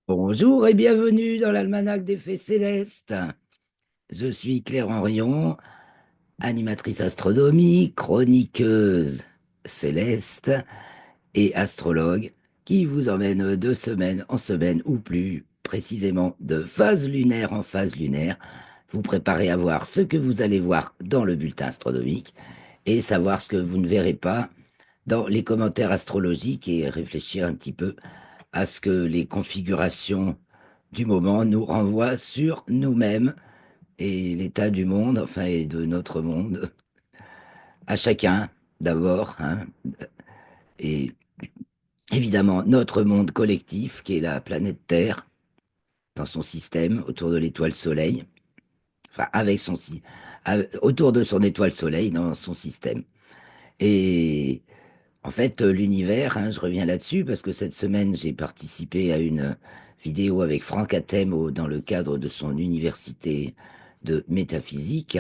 Bonjour et bienvenue dans l'Almanach des Faits Célestes. Je suis Claire Henrion, animatrice astronomique, chroniqueuse céleste et astrologue qui vous emmène de semaine en semaine ou plus précisément de phase lunaire en phase lunaire, vous préparez à voir ce que vous allez voir dans le bulletin astronomique et savoir ce que vous ne verrez pas dans les commentaires astrologiques et réfléchir un petit peu à ce que les configurations du moment nous renvoient sur nous-mêmes et l'état du monde, enfin, et de notre monde, à chacun d'abord, hein, et évidemment notre monde collectif qui est la planète Terre dans son système autour de l'étoile Soleil, enfin avec autour de son étoile Soleil dans son système. Et en fait, l'univers, hein, je reviens là-dessus parce que cette semaine, j'ai participé à une vidéo avec Franck Attem dans le cadre de son université de métaphysique.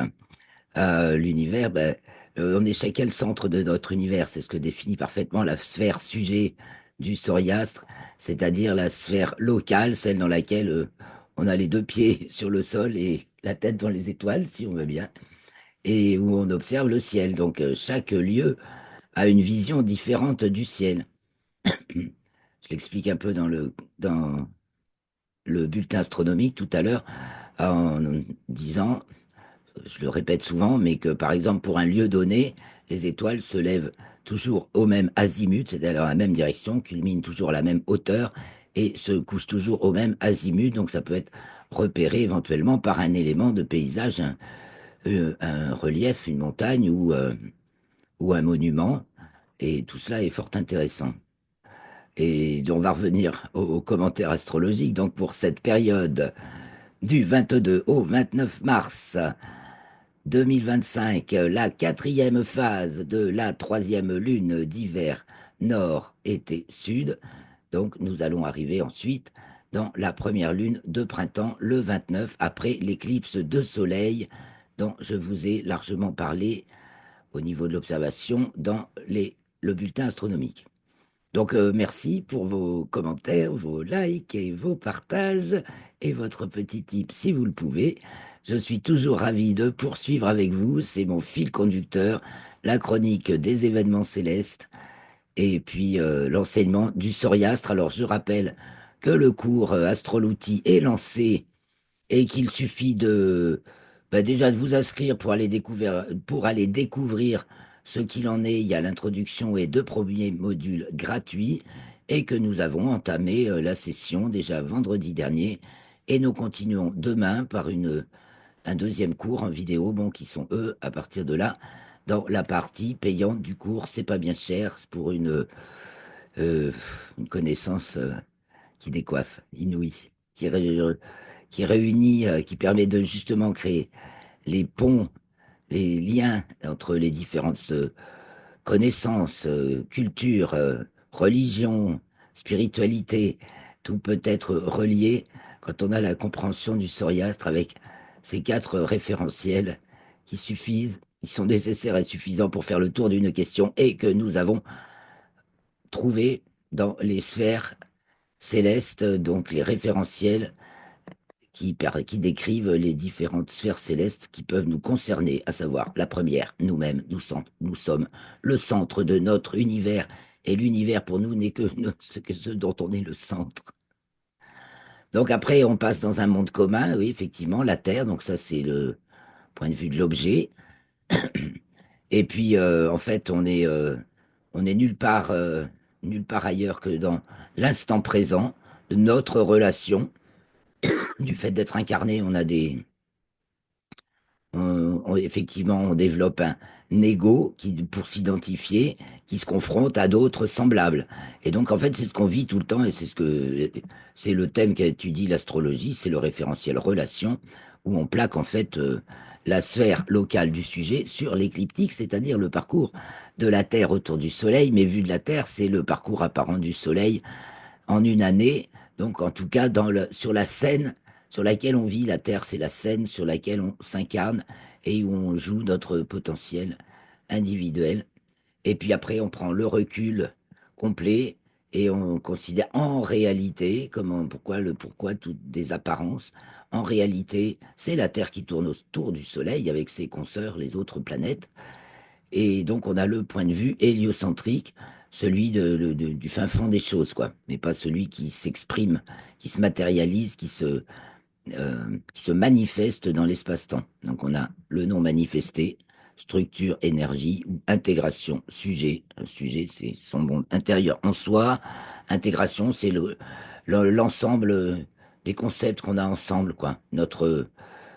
L'univers, ben, on est chacun le centre de notre univers. C'est ce que définit parfaitement la sphère sujet du soriastre, c'est-à-dire la sphère locale, celle dans laquelle on a les deux pieds sur le sol et la tête dans les étoiles, si on veut bien, et où on observe le ciel. Donc, chaque lieu a une vision différente du ciel. Je l'explique un peu dans le bulletin astronomique tout à l'heure en disant, je le répète souvent, mais que par exemple pour un lieu donné, les étoiles se lèvent toujours au même azimut, c'est-à-dire dans la même direction, culminent toujours à la même hauteur et se couchent toujours au même azimut. Donc ça peut être repéré éventuellement par un élément de paysage, un relief, une montagne ou un monument. Et tout cela est fort intéressant. Et on va revenir aux commentaires astrologiques. Donc pour cette période du 22 au 29 mars 2025, la quatrième phase de la troisième lune d'hiver nord, été, sud. Donc nous allons arriver ensuite dans la première lune de printemps, le 29, après l'éclipse de soleil dont je vous ai largement parlé au niveau de l'observation dans le bulletin astronomique. Donc, merci pour vos commentaires, vos likes et vos partages et votre petit tip si vous le pouvez. Je suis toujours ravi de poursuivre avec vous. C'est mon fil conducteur, la chronique des événements célestes et puis l'enseignement du soriastre. Alors, je rappelle que le cours Astroloutil est lancé et qu'il suffit déjà de vous inscrire pour aller découvrir ce qu'il en est. Il y a l'introduction et deux premiers modules gratuits et que nous avons entamé la session déjà vendredi dernier et nous continuons demain par un deuxième cours en vidéo, bon, qui sont eux à partir de là dans la partie payante du cours. C'est pas bien cher pour euh, une connaissance qui décoiffe, inouïe, qui réunit, qui permet de justement créer les ponts, les liens entre les différentes connaissances, cultures, religions, spiritualité. Tout peut être relié quand on a la compréhension du soriastre avec ces quatre référentiels qui suffisent, qui sont nécessaires et suffisants pour faire le tour d'une question et que nous avons trouvé dans les sphères célestes, donc les référentiels qui décrivent les différentes sphères célestes qui peuvent nous concerner, à savoir la première, nous-mêmes, nous sommes le centre de notre univers, et l'univers pour nous n'est que ce dont on est le centre. Donc après, on passe dans un monde commun, oui, effectivement, la Terre, donc ça c'est le point de vue de l'objet, et puis en fait, on est nulle part ailleurs que dans l'instant présent de notre relation, du fait d'être incarné, effectivement, on développe un ego pour s'identifier, qui se confronte à d'autres semblables. Et donc, en fait, c'est ce qu'on vit tout le temps, et c'est le thème qu'étudie l'astrologie, c'est le référentiel relation, où on plaque en fait la sphère locale du sujet sur l'écliptique, c'est-à-dire le parcours de la Terre autour du Soleil. Mais vu de la Terre, c'est le parcours apparent du Soleil en une année. Donc, en tout cas, sur la scène sur laquelle on vit, la Terre, c'est la scène sur laquelle on s'incarne et où on joue notre potentiel individuel. Et puis après, on prend le recul complet et on considère en réalité, pourquoi toutes des apparences, en réalité, c'est la Terre qui tourne autour du Soleil avec ses consoeurs, les autres planètes. Et donc, on a le point de vue héliocentrique, celui du fin fond des choses, quoi, mais pas celui qui s'exprime, qui se matérialise, qui se manifeste dans l'espace-temps. Donc, on a le non manifesté, structure, énergie ou intégration, sujet. Un sujet, c'est son monde intérieur en soi. Intégration, c'est l'ensemble des concepts qu'on a ensemble, quoi. Notre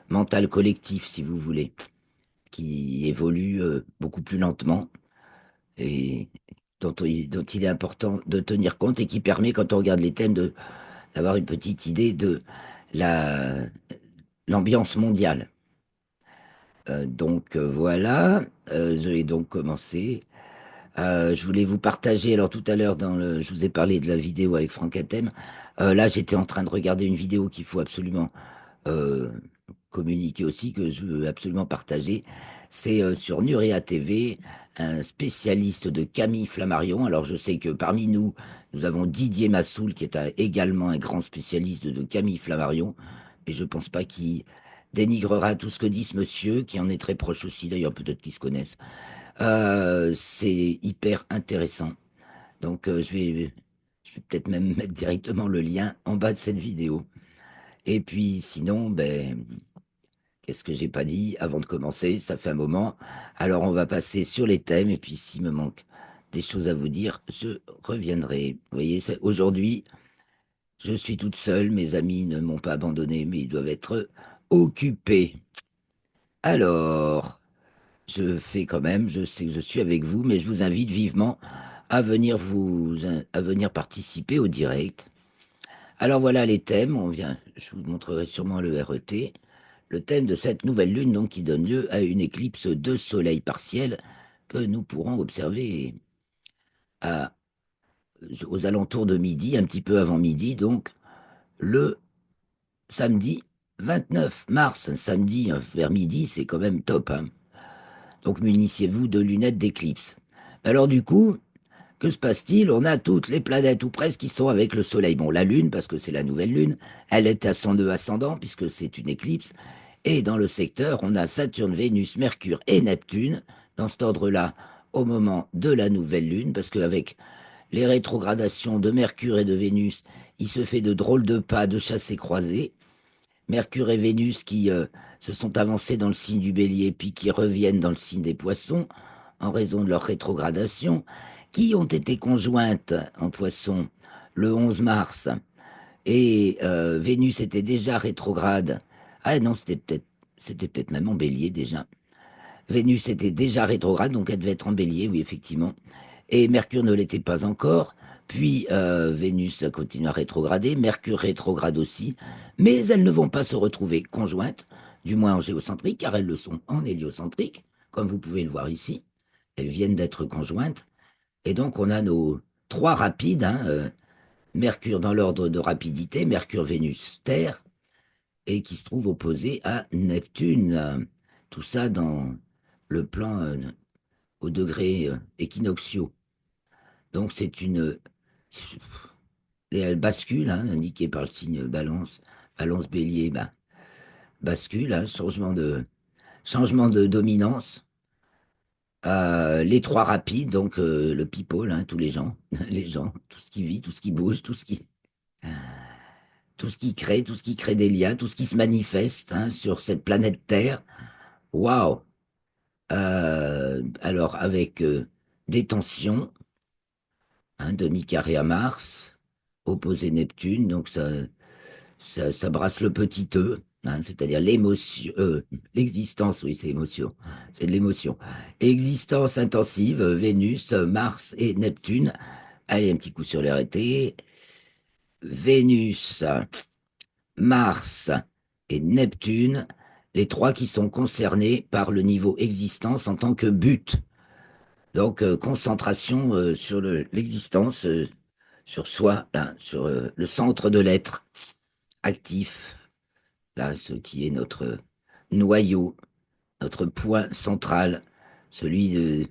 mental collectif, si vous voulez, qui évolue beaucoup plus lentement et dont il est important de tenir compte et qui permet, quand on regarde les thèmes, d'avoir une petite idée de la, l'ambiance mondiale. Voilà, je vais donc commencer. Je voulais vous partager, alors tout à l'heure, je vous ai parlé de la vidéo avec Franck Hatem. Là, j'étais en train de regarder une vidéo qu'il faut absolument euh, communiquer aussi, que je veux absolument partager. C'est sur Nurea TV, un spécialiste de Camille Flammarion. Alors je sais que parmi nous, nous avons Didier Massoul, qui est également un grand spécialiste de Camille Flammarion, et je pense pas qu'il dénigrera tout ce que dit ce monsieur, qui en est très proche aussi, d'ailleurs peut-être qu'ils se connaissent. C'est hyper intéressant. Donc je vais peut-être même mettre directement le lien en bas de cette vidéo. Et puis sinon, ben, qu'est-ce que j'ai pas dit avant de commencer? Ça fait un moment. Alors on va passer sur les thèmes et puis s'il me manque des choses à vous dire, je reviendrai. Vous voyez, aujourd'hui, je suis toute seule. Mes amis ne m'ont pas abandonné, mais ils doivent être occupés. Alors, je fais quand même. Je sais que je suis avec vous, mais je vous invite vivement à venir participer au direct. Alors voilà les thèmes. Je vous montrerai sûrement le RET. Le thème de cette nouvelle lune, donc, qui donne lieu à une éclipse de soleil partielle que nous pourrons observer à- aux alentours de midi, un petit peu avant midi, donc le samedi 29 mars. Un samedi vers midi, c'est quand même top, hein. Donc munissez-vous de lunettes d'éclipse. Alors du coup, que se passe-t-il? On a toutes les planètes, ou presque, qui sont avec le Soleil. Bon, la Lune, parce que c'est la nouvelle Lune, elle est à son nœud ascendant, puisque c'est une éclipse. Et dans le secteur, on a Saturne, Vénus, Mercure et Neptune, dans cet ordre-là, au moment de la nouvelle Lune, parce qu'avec les rétrogradations de Mercure et de Vénus, il se fait de drôles de pas de chassés-croisés. Mercure et Vénus qui se sont avancés dans le signe du Bélier, puis qui reviennent dans le signe des Poissons, en raison de leur rétrogradation, qui ont été conjointes en Poissons le 11 mars, et Vénus était déjà rétrograde. Ah non, c'était peut-être même en Bélier déjà. Vénus était déjà rétrograde, donc elle devait être en Bélier, oui, effectivement. Et Mercure ne l'était pas encore. Puis Vénus a continué à rétrograder, Mercure rétrograde aussi, mais elles ne vont pas se retrouver conjointes, du moins en géocentrique, car elles le sont en héliocentrique, comme vous pouvez le voir ici. Elles viennent d'être conjointes. Et donc on a nos trois rapides, hein, Mercure dans l'ordre de rapidité, Mercure, Vénus, Terre, et qui se trouve opposé à Neptune. Tout ça dans le plan au degré équinoxiaux. Donc c'est une bascule, hein, indiquée par le signe balance, balance bélier, bah, bascule, hein, changement de dominance. Les trois rapides, donc le people, hein, tous les gens, les gens, tout ce qui vit, tout ce qui bouge, tout ce qui crée, tout ce qui crée des liens, tout ce qui se manifeste hein, sur cette planète Terre. Waouh! Alors avec des tensions, un demi-carré à Mars, opposé Neptune, donc ça brasse le petit E, hein, c'est-à-dire l'émotion, l'existence, oui, c'est émotion, c'est de l'émotion. Existence intensive, Vénus, Mars et Neptune. Allez, un petit coup sur l'arrêté. Vénus, Mars et Neptune, les trois qui sont concernés par le niveau existence en tant que but. Donc, concentration sur l'existence, sur soi, là, sur le centre de l'être actif, là, ce qui est notre noyau, notre point central, celui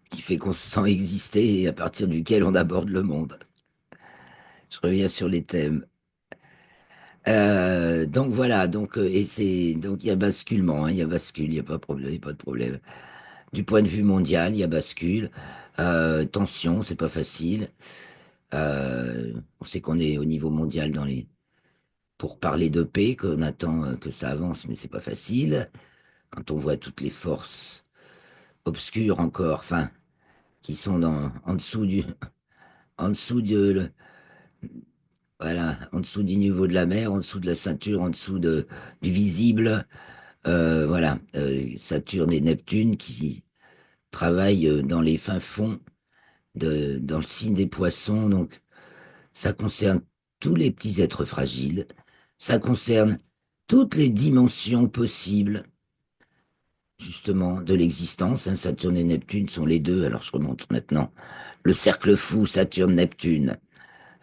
qui fait qu'on se sent exister et à partir duquel on aborde le monde. Je reviens sur les thèmes. Donc voilà, et c'est donc il y a basculement, hein, il y a bascule, il y a pas de problème, il y a pas de problème. Du point de vue mondial, il y a bascule. Tension, c'est pas facile. On sait qu'on est au niveau mondial pour parler de paix, qu'on attend que ça avance, mais c'est pas facile. Quand on voit toutes les forces obscures encore, enfin, qui sont en dessous en dessous voilà, en dessous du niveau de la mer, en dessous de la ceinture, en dessous du visible. Voilà, Saturne et Neptune qui travaillent dans les fins fonds dans le signe des poissons. Donc, ça concerne tous les petits êtres fragiles. Ça concerne toutes les dimensions possibles, justement, de l'existence, hein. Saturne et Neptune sont les deux. Alors, je remonte maintenant. Le cercle fou, Saturne-Neptune.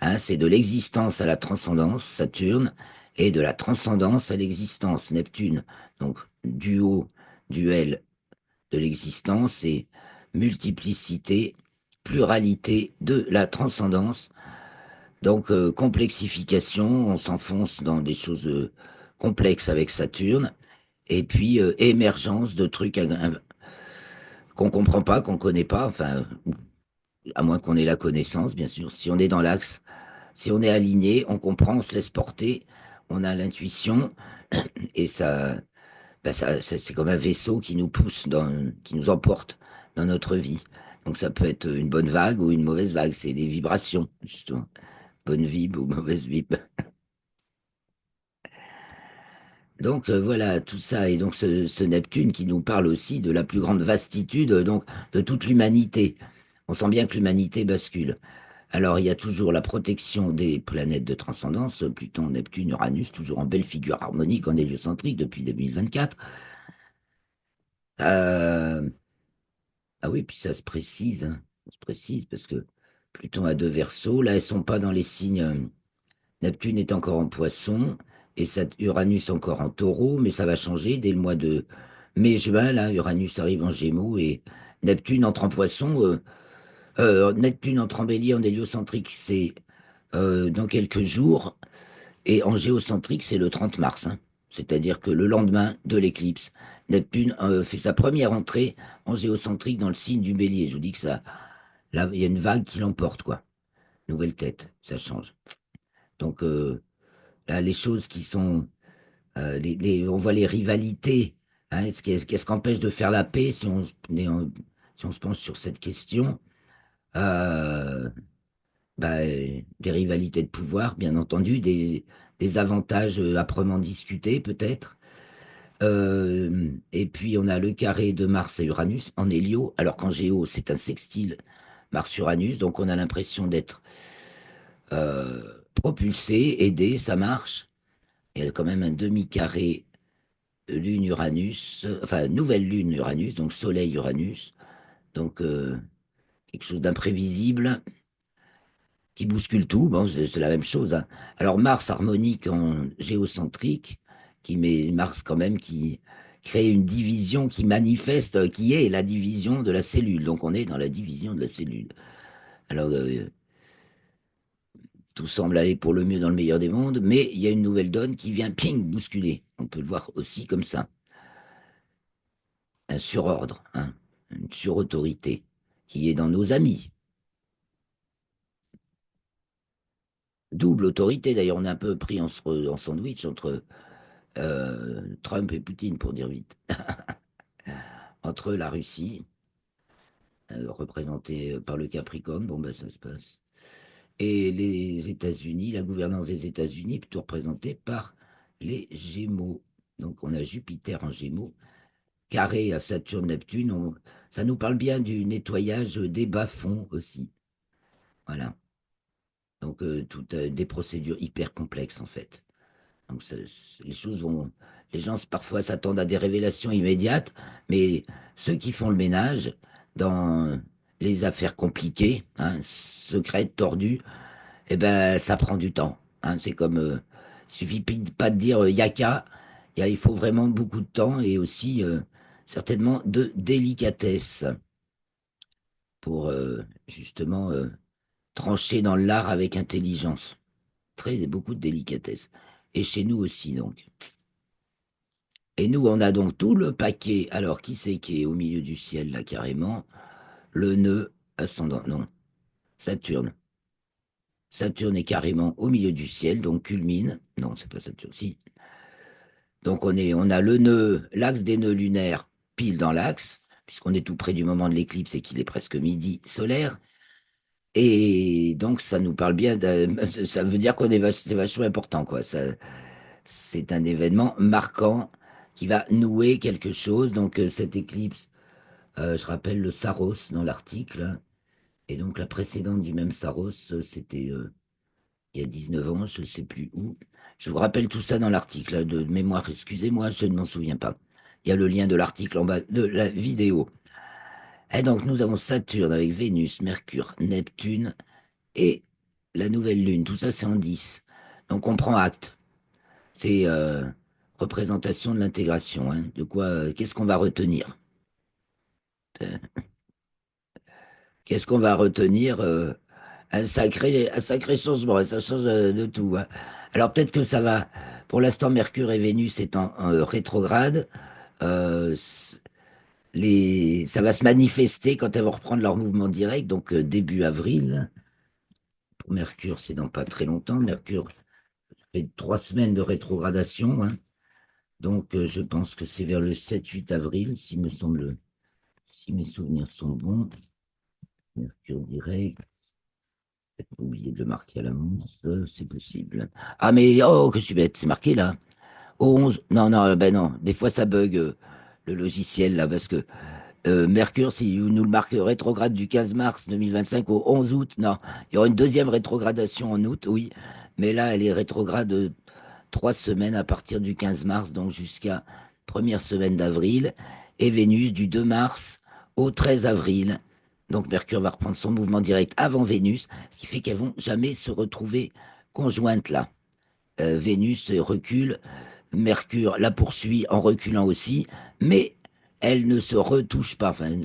Hein, c'est de l'existence à la transcendance, Saturne, et de la transcendance à l'existence, Neptune. Donc, duo, duel de l'existence et multiplicité, pluralité de la transcendance. Donc, complexification, on s'enfonce dans des choses complexes avec Saturne, et puis émergence de trucs qu'on comprend pas, qu'on connaît pas, enfin, à moins qu'on ait la connaissance, bien sûr. Si on est dans l'axe, si on est aligné, on comprend, on se laisse porter, on a l'intuition, et c'est comme un vaisseau qui nous pousse, qui nous emporte dans notre vie. Donc ça peut être une bonne vague ou une mauvaise vague, c'est les vibrations, justement. Bonne vib ou mauvaise vib. Donc voilà, tout ça, et donc ce Neptune qui nous parle aussi de la plus grande vastitude, donc de toute l'humanité. On sent bien que l'humanité bascule. Alors il y a toujours la protection des planètes de transcendance, Pluton, Neptune, Uranus, toujours en belle figure harmonique en héliocentrique depuis 2024. Euh, ah oui, puis ça se précise, hein. Ça se précise parce que Pluton a deux Verseaux. Là, elles sont pas dans les signes. Neptune est encore en Poisson et Uranus encore en Taureau, mais ça va changer dès le mois de mai-juin. Là, Uranus arrive en Gémeaux et Neptune entre en Poisson. Neptune entre en Bélier en héliocentrique, c'est dans quelques jours. Et en géocentrique, c'est le 30 mars, hein. C'est-à-dire que le lendemain de l'éclipse, Neptune fait sa première entrée en géocentrique dans le signe du Bélier. Je vous dis que ça, là, il y a une vague qui l'emporte, quoi. Nouvelle tête, ça change. Donc là, les choses qui sont, on voit les rivalités. Hein, qu'est-ce qu'empêche de faire la paix si on se penche sur cette question? Euh, des rivalités de pouvoir, bien entendu, des avantages âprement discutés peut-être. Et puis on a le carré de Mars et Uranus en hélio, alors qu'en géo c'est un sextile Mars-Uranus, donc on a l'impression d'être propulsé, aidé, ça marche. Il y a quand même un demi-carré Lune-Uranus, enfin nouvelle Lune-Uranus, donc Soleil-Uranus, donc quelque chose d'imprévisible qui bouscule tout. Bon, c'est la même chose, hein. Alors Mars harmonique en géocentrique, qui met Mars quand même qui crée une division qui manifeste, qui est la division de la cellule. Donc on est dans la division de la cellule. Alors tout semble aller pour le mieux dans le meilleur des mondes, mais il y a une nouvelle donne qui vient ping bousculer. On peut le voir aussi comme ça, un surordre, hein, une surautorité qui est dans nos amis. Double autorité, d'ailleurs, on est un peu pris en sandwich entre Trump et Poutine, pour dire vite, entre la Russie, représentée par le Capricorne, bon ben ça se passe, et les États-Unis, la gouvernance des États-Unis, plutôt représentée par les Gémeaux. Donc on a Jupiter en Gémeaux, carré à Saturne-Neptune, ça nous parle bien du nettoyage des bas-fonds aussi. Voilà. Donc toutes des procédures hyper complexes en fait. Donc les choses vont, les gens parfois s'attendent à des révélations immédiates, mais ceux qui font le ménage dans les affaires compliquées, hein, secrètes, tordues, eh ben ça prend du temps, hein. C'est comme, il suffit pas de dire yaka, il faut vraiment beaucoup de temps et aussi certainement de délicatesse pour justement trancher dans l'art avec intelligence. Beaucoup de délicatesse. Et chez nous aussi, donc. Et nous, on a donc tout le paquet. Alors, qui c'est qui est au milieu du ciel, là, carrément? Le nœud ascendant. Non, Saturne. Saturne est carrément au milieu du ciel, donc culmine. Non, c'est pas Saturne. Si. Donc, on a le nœud, l'axe des nœuds lunaires, pile dans l'axe, puisqu'on est tout près du moment de l'éclipse et qu'il est presque midi solaire. Et donc, ça nous parle bien. Ça veut dire c'est vachement important, quoi. C'est un événement marquant qui va nouer quelque chose. Donc, cette éclipse, je rappelle le Saros dans l'article. Et donc, la précédente du même Saros, c'était il y a 19 ans, je ne sais plus où. Je vous rappelle tout ça dans l'article de mémoire. Excusez-moi, je ne m'en souviens pas. Il y a le lien de l'article en bas de la vidéo. Et donc, nous avons Saturne avec Vénus, Mercure, Neptune et la nouvelle Lune. Tout ça, c'est en 10. Donc, on prend acte. C'est représentation de l'intégration, hein. De quoi, qu'est-ce qu'on va retenir? Euh, Qu'est-ce qu'on va retenir? Un sacré changement, et ça change de tout, hein. Alors peut-être que ça va. Pour l'instant, Mercure et Vénus est en rétrograde. Euh, s- ça va se manifester quand elles vont reprendre leur mouvement direct, donc début avril. Pour Mercure, c'est dans pas très longtemps. Mercure fait 3 semaines de rétrogradation, hein. Donc je pense que c'est vers le 7-8 avril, si mes souvenirs sont bons. Mercure direct. J'ai oublié de le marquer à la montre, c'est possible. Ah, mais oh, que je suis bête, c'est marqué là. Au 11, non, non, ben non, des fois ça bug le logiciel là, parce que Mercure, si nous le marque rétrograde du 15 mars 2025 au 11 août, non, il y aura une deuxième rétrogradation en août, oui, mais là elle est rétrograde 3 semaines à partir du 15 mars, donc jusqu'à première semaine d'avril, et Vénus du 2 mars au 13 avril. Donc Mercure va reprendre son mouvement direct avant Vénus, ce qui fait qu'elles vont jamais se retrouver conjointes là. Vénus recule, Mercure la poursuit en reculant aussi, mais elle ne se retouche pas, enfin elle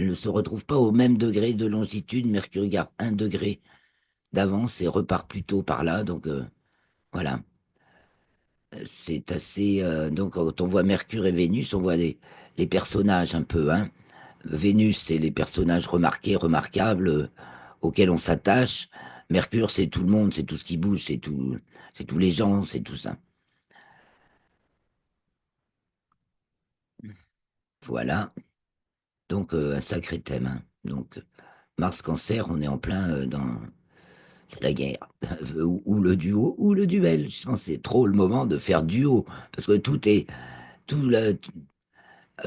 ne se retrouve pas au même degré de longitude. Mercure garde 1 degré d'avance et repart plutôt par là, donc voilà. C'est assez. Donc, quand on voit Mercure et Vénus, on voit les personnages un peu, hein. Vénus, c'est les personnages remarqués, remarquables, auxquels on s'attache. Mercure, c'est tout le monde, c'est tout ce qui bouge, c'est tous les gens, c'est tout ça. Voilà. Donc, un sacré thème, hein. Donc, Mars Cancer, on est en plein dans. C'est la guerre. Ou le duo, ou le duel. Je pense que c'est trop le moment de faire duo. Parce que tout est. Tout,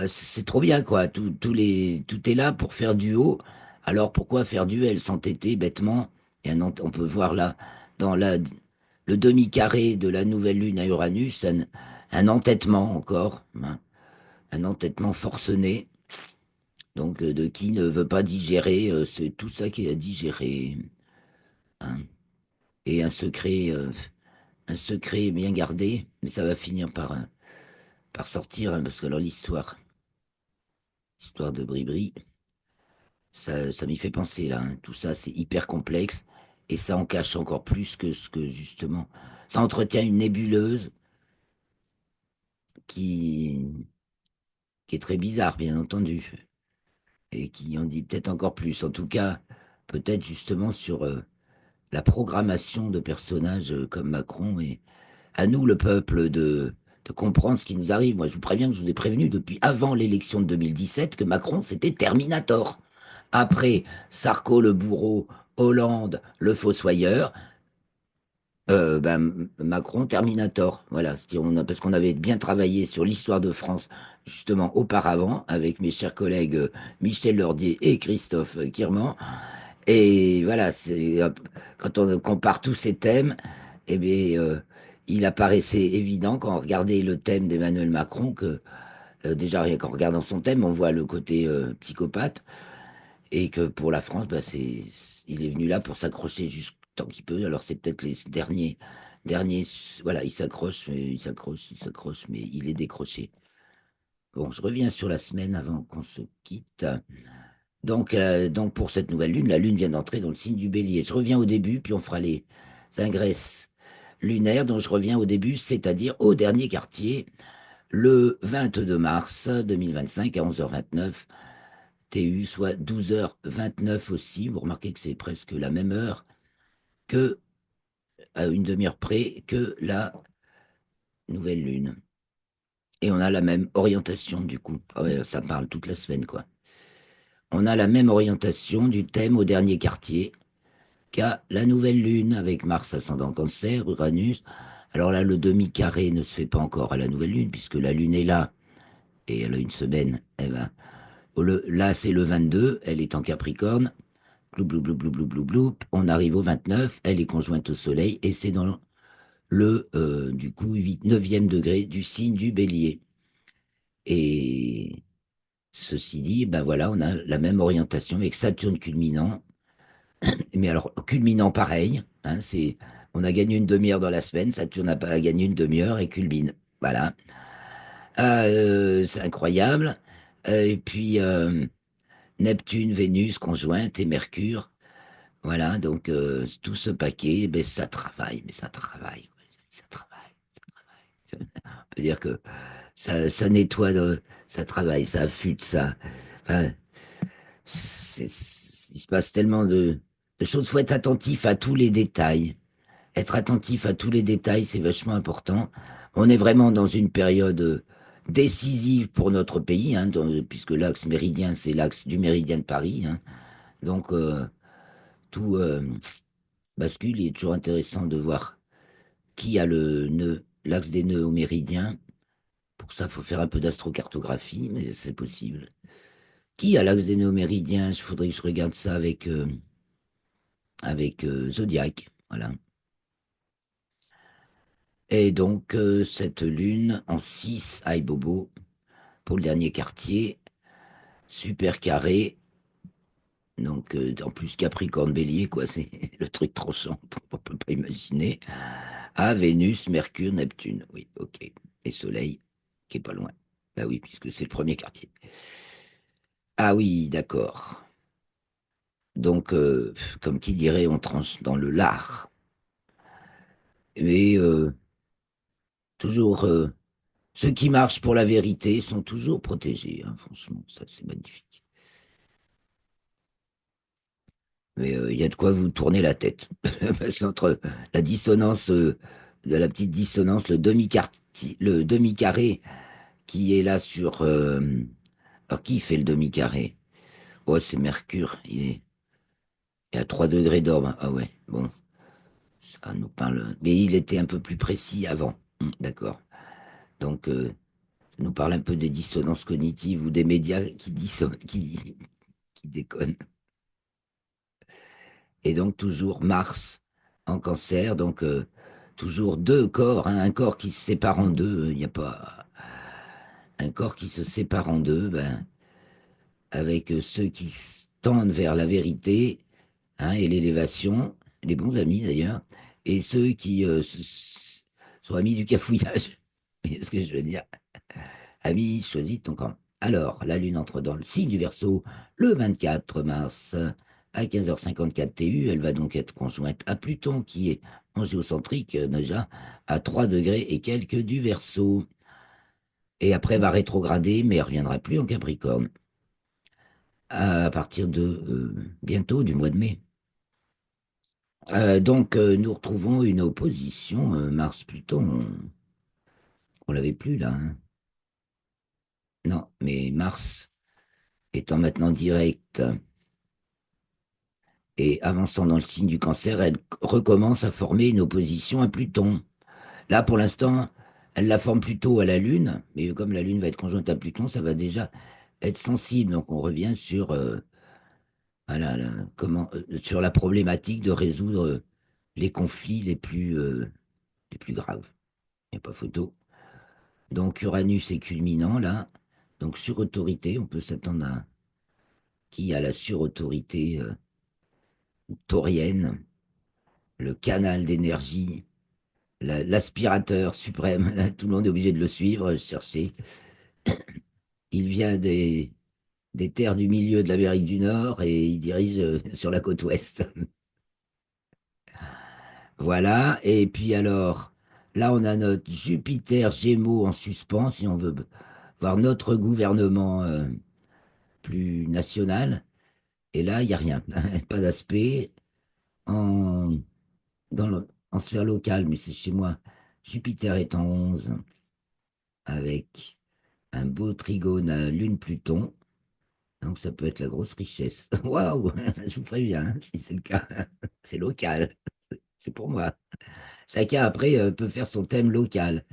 c'est trop bien, quoi. Tout est là pour faire duo. Alors pourquoi faire duel, s'entêter bêtement? On peut voir là, dans le demi-carré de la nouvelle lune à Uranus, un entêtement encore, hein, un entêtement forcené, donc de qui ne veut pas digérer, c'est tout ça qui est à digérer, hein. Et un secret bien gardé, mais ça va finir par sortir, hein, parce que alors l'histoire de Bribri. Ça m'y fait penser là, hein. Tout ça, c'est hyper complexe et ça en cache encore plus que ce que justement. Ça entretient une nébuleuse qui, qui est très bizarre, bien entendu, et qui en dit peut-être encore plus. En tout cas, peut-être justement sur la programmation de personnages comme Macron et à nous, le peuple, de comprendre ce qui nous arrive. Moi, je vous préviens que je vous ai prévenu depuis avant l'élection de 2017 que Macron, c'était Terminator. Après, Sarko, le bourreau, Hollande, le fossoyeur, Macron, Terminator. Voilà, parce qu'on avait bien travaillé sur l'histoire de France, justement, auparavant, avec mes chers collègues Michel Lordier et Christophe Kirman. Et voilà, quand on compare tous ces thèmes, eh bien, il apparaissait évident quand on regardait le thème d'Emmanuel Macron que déjà rien qu'en regardant son thème, on voit le côté psychopathe et que pour la France, bah, il est venu là pour s'accrocher juste tant qu'il peut. Alors c'est peut-être les derniers, voilà, il s'accroche, mais il est décroché. Bon, je reviens sur la semaine avant qu'on se quitte. Donc pour cette nouvelle lune, la lune vient d'entrer dans le signe du Bélier. Je reviens au début, puis on fera les ingresses lunaires. Donc je reviens au début, c'est-à-dire au dernier quartier, le 22 mars 2025 à 11h29 TU, soit 12h29 aussi. Vous remarquez que c'est presque la même heure que, à une demi-heure près, que la nouvelle lune. Et on a la même orientation du coup. Ah ouais, ça parle toute la semaine, quoi. On a la même orientation du thème au dernier quartier qu'à la nouvelle lune avec Mars ascendant Cancer, Uranus. Alors là, le demi-carré ne se fait pas encore à la nouvelle lune puisque la lune est là et elle a une semaine. Là, c'est le 22, elle est en Capricorne. Bloup, bloup, bloup, bloup, bloup, bloup, bloup. On arrive au 29, elle est conjointe au Soleil et c'est dans du coup, 9e degré du signe du Bélier. Et ceci dit, ben voilà, on a la même orientation avec Saturne culminant. Mais alors, culminant pareil, hein, on a gagné une demi-heure dans la semaine, Saturne n'a pas gagné une demi-heure et culmine. Voilà. C'est incroyable. Et puis, Neptune, Vénus, conjointe et Mercure. Voilà, donc tout ce paquet, ben, ça travaille, mais ça travaille, quoi. Ça travaille. On peut dire que ça nettoie, ça travaille, ça affûte, ça. Enfin, il se passe tellement de choses. Il faut être attentif à tous les détails. Être attentif à tous les détails, c'est vachement important. On est vraiment dans une période décisive pour notre pays, hein, puisque l'axe méridien, c'est l'axe du méridien de Paris, hein. Donc, tout bascule. Il est toujours intéressant de voir qui a le nœud, l'axe des nœuds au méridien. Pour ça, il faut faire un peu d'astrocartographie, mais c'est possible. Qui a l'axe des nœuds méridiens? Il faudrait que je regarde ça avec Zodiac. Voilà. Et donc, cette lune en 6 aïe bobo pour le dernier quartier, super carré. Donc, en plus, Capricorne Bélier, quoi, c'est le truc tranchant, on peut pas imaginer. À Vénus, Mercure, Neptune. Oui, ok. Et Soleil, qui est pas loin. Bah oui, puisque c'est le premier quartier. Ah oui, d'accord. Donc, comme qui dirait, on tranche dans le lard. Mais toujours, ceux qui marchent pour la vérité sont toujours protégés, hein, franchement, ça c'est magnifique. Mais il y a de quoi vous tourner la tête. Parce qu'entre la dissonance, de la petite dissonance, le demi-carré qui est là sur... alors, qui fait le demi-carré? Oh, c'est Mercure, il est à 3 degrés d'orbe. Ah ouais, bon, ça nous parle... Mais il était un peu plus précis avant. D'accord. Donc, ça nous parle un peu des dissonances cognitives ou des médias qui dissonnent, qui déconnent. Et donc toujours Mars en cancer, donc toujours deux corps, hein, un corps qui se sépare en deux, il n'y a pas un corps qui se sépare en deux, ben, avec ceux qui tendent vers la vérité, hein, et l'élévation, les bons amis d'ailleurs, et ceux qui sont amis du cafouillage. Vous voyez ce que je veux dire? Ami, choisis ton camp. Alors, la Lune entre dans le signe du Verseau le 24 mars à 15h54 TU. Elle va donc être conjointe à Pluton, qui est en géocentrique déjà à 3 degrés et quelques du Verseau. Et après va rétrograder, mais elle reviendra plus en Capricorne à partir de bientôt, du mois de mai. Donc, nous retrouvons une opposition Mars-Pluton. On l'avait plus là, hein. Non, mais Mars étant maintenant direct et avançant dans le signe du cancer, elle recommence à former une opposition à Pluton. Là, pour l'instant, elle la forme plutôt à la Lune, mais comme la Lune va être conjointe à Pluton, ça va déjà être sensible. Donc on revient sur, voilà, sur la problématique de résoudre les conflits les plus graves. Il n'y a pas photo. Donc Uranus est culminant là. Donc sur autorité, on peut s'attendre à qui a la surautorité taurienne, le canal d'énergie, l'aspirateur suprême. Tout le monde est obligé de le suivre, chercher. Il vient des terres du milieu de l'Amérique du Nord et il dirige sur la côte ouest. Voilà. Et puis alors, là, on a notre Jupiter Gémeaux en suspens, si on veut voir notre gouvernement plus national. Et là, il n'y a rien. Pas d'aspect. En, en sphère locale, mais c'est chez moi. Jupiter est en 11 avec un beau trigone à Lune-Pluton. Donc ça peut être la grosse richesse. Waouh! Je vous préviens, hein, si c'est le cas. C'est local. C'est pour moi. Chacun après peut faire son thème local.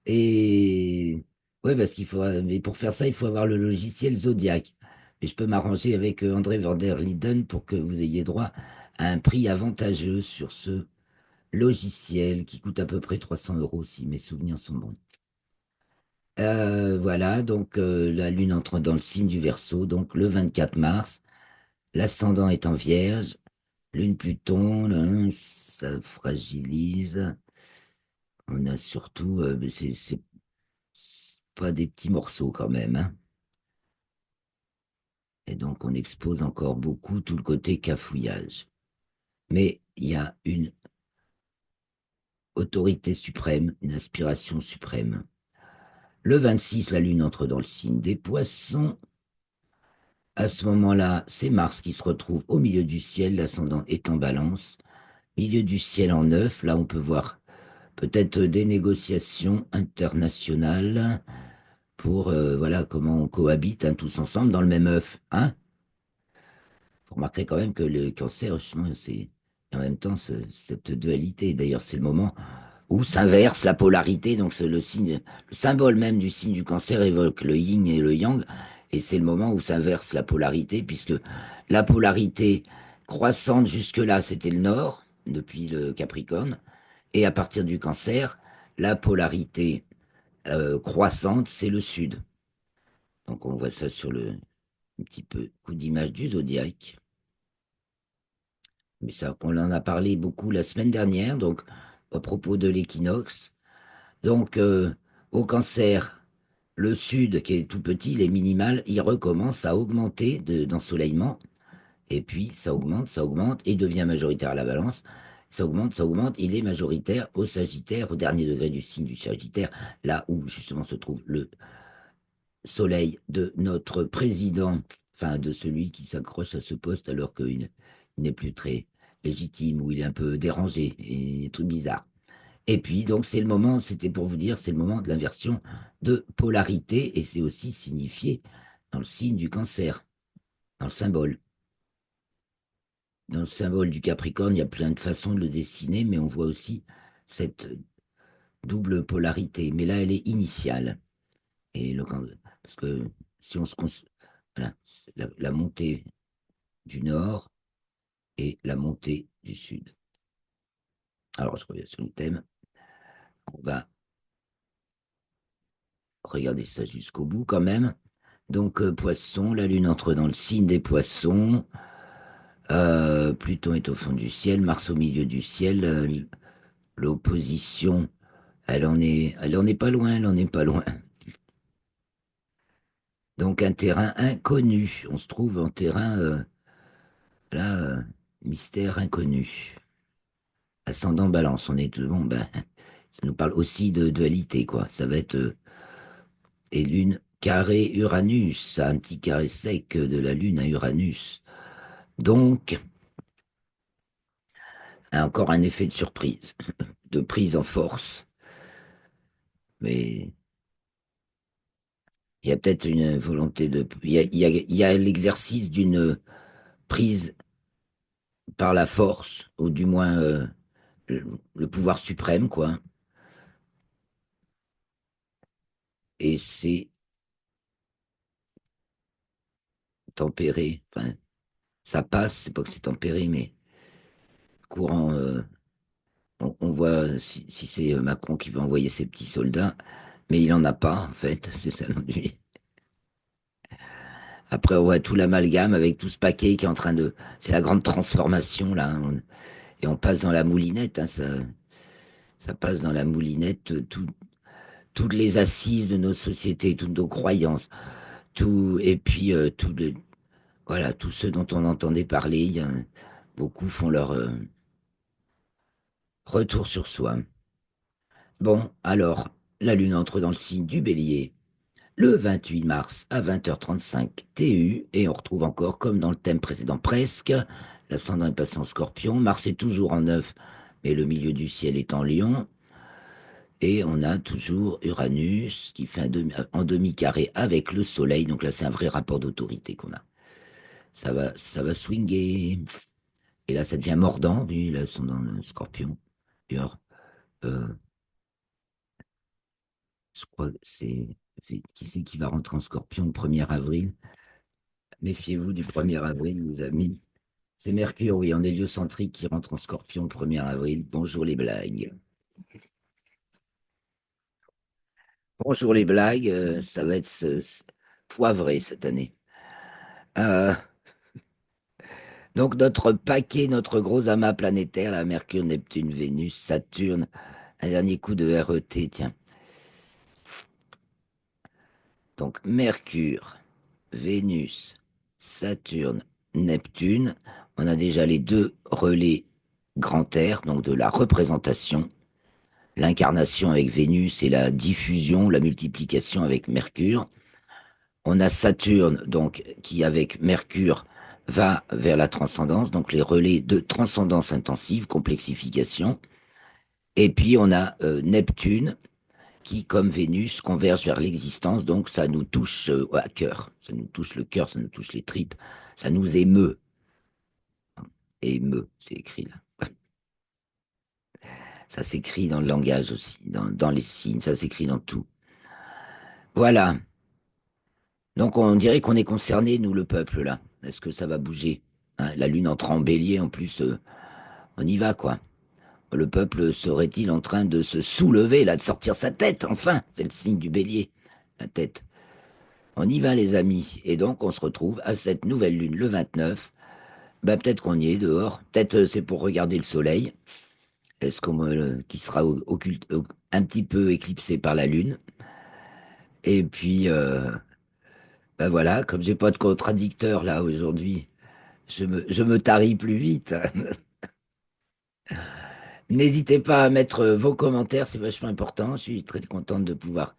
Et ouais, parce qu'il faut. Mais pour faire ça, il faut avoir le logiciel Zodiac. Et je peux m'arranger avec André van der Linden pour que vous ayez droit à un prix avantageux sur ce logiciel qui coûte à peu près 300 euros si mes souvenirs sont bons. Voilà, donc la Lune entre dans le signe du Verseau, donc le 24 mars. L'ascendant est en Vierge. Lune Pluton, là, ça fragilise. On a surtout, mais c'est pas des petits morceaux quand même, hein. Et donc on expose encore beaucoup tout le côté cafouillage. Mais il y a une autorité suprême, une aspiration suprême. Le 26, la Lune entre dans le signe des Poissons. À ce moment-là, c'est Mars qui se retrouve au milieu du ciel, l'ascendant est en Balance. Milieu du ciel en 9, là on peut voir peut-être des négociations internationales pour voilà comment on cohabite hein, tous ensemble dans le même œuf. Hein? Vous remarquerez quand même que le cancer, justement, c'est en même temps cette dualité. D'ailleurs, c'est le moment où s'inverse la polarité. Donc, c'est le signe, le symbole même du signe du cancer évoque le yin et le yang. Et c'est le moment où s'inverse la polarité, puisque la polarité croissante jusque-là, c'était le nord, depuis le Capricorne. Et à partir du cancer, la polarité croissante, c'est le sud. Donc, on voit ça sur le un petit peu coup d'image du zodiaque. Mais ça, on en a parlé beaucoup la semaine dernière, donc à propos de l'équinoxe. Donc, au cancer, le sud, qui est tout petit, il est minimal, il recommence à augmenter d'ensoleillement. Et puis, ça augmente, et devient majoritaire à la balance. Ça augmente, il est majoritaire au Sagittaire, au dernier degré du signe du Sagittaire, là où justement se trouve le soleil de notre président, enfin de celui qui s'accroche à ce poste alors il n'est plus très légitime, ou il est un peu dérangé, et des trucs bizarres. Et puis, donc, c'est le moment, c'était pour vous dire, c'est le moment de l'inversion de polarité, et c'est aussi signifié dans le signe du cancer, dans le symbole. Dans le symbole du Capricorne, il y a plein de façons de le dessiner, mais on voit aussi cette double polarité. Mais là, elle est initiale. Et parce que si on se voilà, la montée du nord et la montée du sud. Alors, je reviens sur le thème. On va regarder ça jusqu'au bout quand même. Donc, Poisson, la Lune entre dans le signe des Poissons. Pluton est au fond du ciel, Mars au milieu du ciel. L'opposition, elle en est pas loin, elle en est pas loin. Donc, un terrain inconnu. On se trouve en terrain, là, mystère inconnu. Ascendant Balance, on est bon, ben, ça nous parle aussi de dualité, quoi. Ça va être et Lune carré Uranus, un petit carré sec de la Lune à Uranus. Donc, encore un effet de surprise, de prise en force. Mais il y a peut-être une volonté de, il y a l'exercice d'une prise par la force, ou du moins le pouvoir suprême, quoi. Et c'est tempéré. Enfin, ça passe, c'est pas que c'est tempéré, mais courant. On voit si c'est Macron qui veut envoyer ses petits soldats, mais il en a pas, en fait, c'est ça lui. Après, on voit tout l'amalgame avec tout ce paquet qui est en train de. C'est la grande transformation, là. Et on passe dans la moulinette, hein, ça passe dans la moulinette, toutes les assises de nos sociétés, toutes nos croyances, tout, et puis voilà, tous ceux dont on entendait parler, beaucoup font leur retour sur soi. Bon, alors, la Lune entre dans le signe du Bélier le 28 mars à 20h35 TU, et on retrouve encore, comme dans le thème précédent presque, l'ascendant est passé en Scorpion, Mars est toujours en œuf, mais le milieu du ciel est en Lion, et on a toujours Uranus qui fait en demi-carré avec le Soleil, donc là c'est un vrai rapport d'autorité qu'on a. Ça va swinguer. Et là, ça devient mordant, lui, là, ils sont dans le Scorpion. D'ailleurs, euh, je crois que qui c'est qui va rentrer en Scorpion le 1er avril? Méfiez-vous du 1er avril, les amis. C'est Mercure, oui, en héliocentrique qui rentre en Scorpion le 1er avril. Bonjour les blagues. Bonjour les blagues, ça va être poivré cette année. Euh, donc notre paquet, notre gros amas planétaire, là, Mercure, Neptune, Vénus, Saturne, un dernier coup de RET, tiens. Donc Mercure, Vénus, Saturne, Neptune. On a déjà les deux relais grand air, donc de la représentation, l'incarnation avec Vénus et la diffusion, la multiplication avec Mercure. On a Saturne, donc, qui avec Mercure va vers la transcendance, donc les relais de transcendance intensive, complexification. Et puis on a Neptune, qui, comme Vénus, converge vers l'existence, donc ça nous touche à cœur, ça nous touche le cœur, ça nous touche les tripes, ça nous émeut. Émeut, c'est écrit là. Ça s'écrit dans le langage aussi, dans les signes, ça s'écrit dans tout. Voilà. Donc on dirait qu'on est concerné, nous, le peuple, là. Est-ce que ça va bouger? Hein, la lune entre en bélier, en plus, on y va, quoi. Le peuple serait-il en train de se soulever, là, de sortir sa tête, enfin? C'est le signe du bélier, la tête. On y va, les amis. Et donc, on se retrouve à cette nouvelle lune le 29. Bah, peut-être qu'on y est dehors. Peut-être c'est pour regarder le soleil. Est-ce qu'on qui sera un petit peu éclipsé par la lune. Et puis, bah voilà, comme j'ai pas de contradicteur là aujourd'hui, je me tarie plus vite. N'hésitez pas à mettre vos commentaires, c'est vachement important. Je suis très contente de pouvoir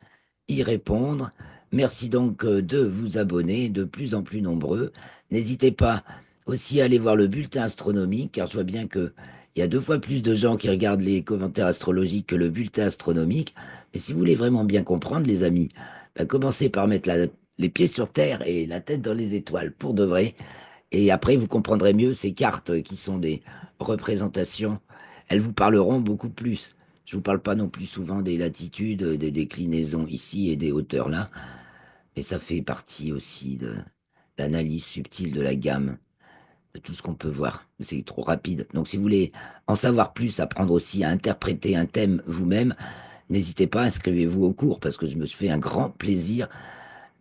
y répondre. Merci donc de vous abonner, de plus en plus nombreux. N'hésitez pas aussi à aller voir le bulletin astronomique, car je vois bien que il y a 2 fois plus de gens qui regardent les commentaires astrologiques que le bulletin astronomique. Mais si vous voulez vraiment bien comprendre, les amis, bah, commencez par mettre les pieds sur terre et la tête dans les étoiles, pour de vrai. Et après, vous comprendrez mieux ces cartes qui sont des représentations. Elles vous parleront beaucoup plus. Je vous parle pas non plus souvent des latitudes, des déclinaisons ici et des hauteurs là. Et ça fait partie aussi de l'analyse subtile de la gamme, de tout ce qu'on peut voir. C'est trop rapide. Donc si vous voulez en savoir plus, apprendre aussi à interpréter un thème vous-même, n'hésitez pas, inscrivez-vous au cours parce que je me suis fait un grand plaisir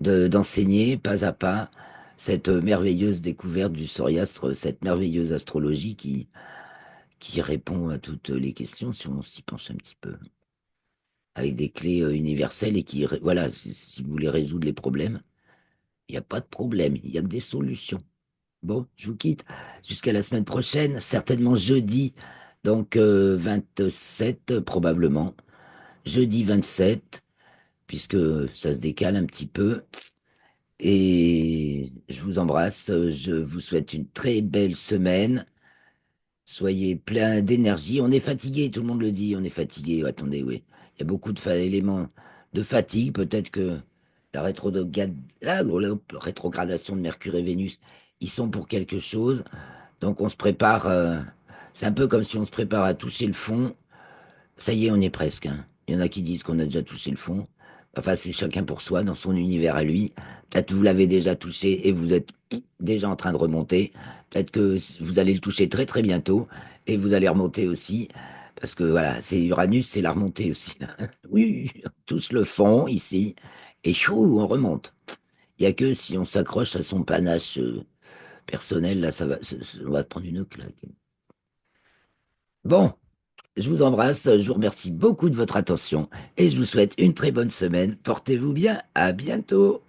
d'enseigner pas à pas cette merveilleuse découverte du soriastre, cette merveilleuse astrologie qui répond à toutes les questions si on s'y penche un petit peu, avec des clés universelles et voilà, si vous voulez résoudre les problèmes, il n'y a pas de problème, il y a que des solutions. Bon, je vous quitte jusqu'à la semaine prochaine, certainement jeudi, donc 27 probablement, jeudi 27, puisque ça se décale un petit peu. Et je vous embrasse, je vous souhaite une très belle semaine. Soyez plein d'énergie. On est fatigué, tout le monde le dit, on est fatigué. Attendez, oui. Il y a beaucoup éléments de fatigue. Peut-être que la rétrogradation de Mercure et Vénus, ils sont pour quelque chose. Donc on se prépare. C'est un peu comme si on se prépare à toucher le fond. Ça y est, on y est presque, hein. Il y en a qui disent qu'on a déjà touché le fond. Enfin, c'est chacun pour soi, dans son univers à lui. Peut-être que vous l'avez déjà touché et vous êtes déjà en train de remonter. Peut-être que vous allez le toucher très très bientôt et vous allez remonter aussi. Parce que voilà, c'est Uranus, c'est la remontée aussi. Oui, on touche le fond ici et chou, on remonte. Il n'y a que si on s'accroche à son panache personnel, là, on va prendre une claque. Bon. Je vous embrasse, je vous remercie beaucoup de votre attention et je vous souhaite une très bonne semaine. Portez-vous bien, à bientôt.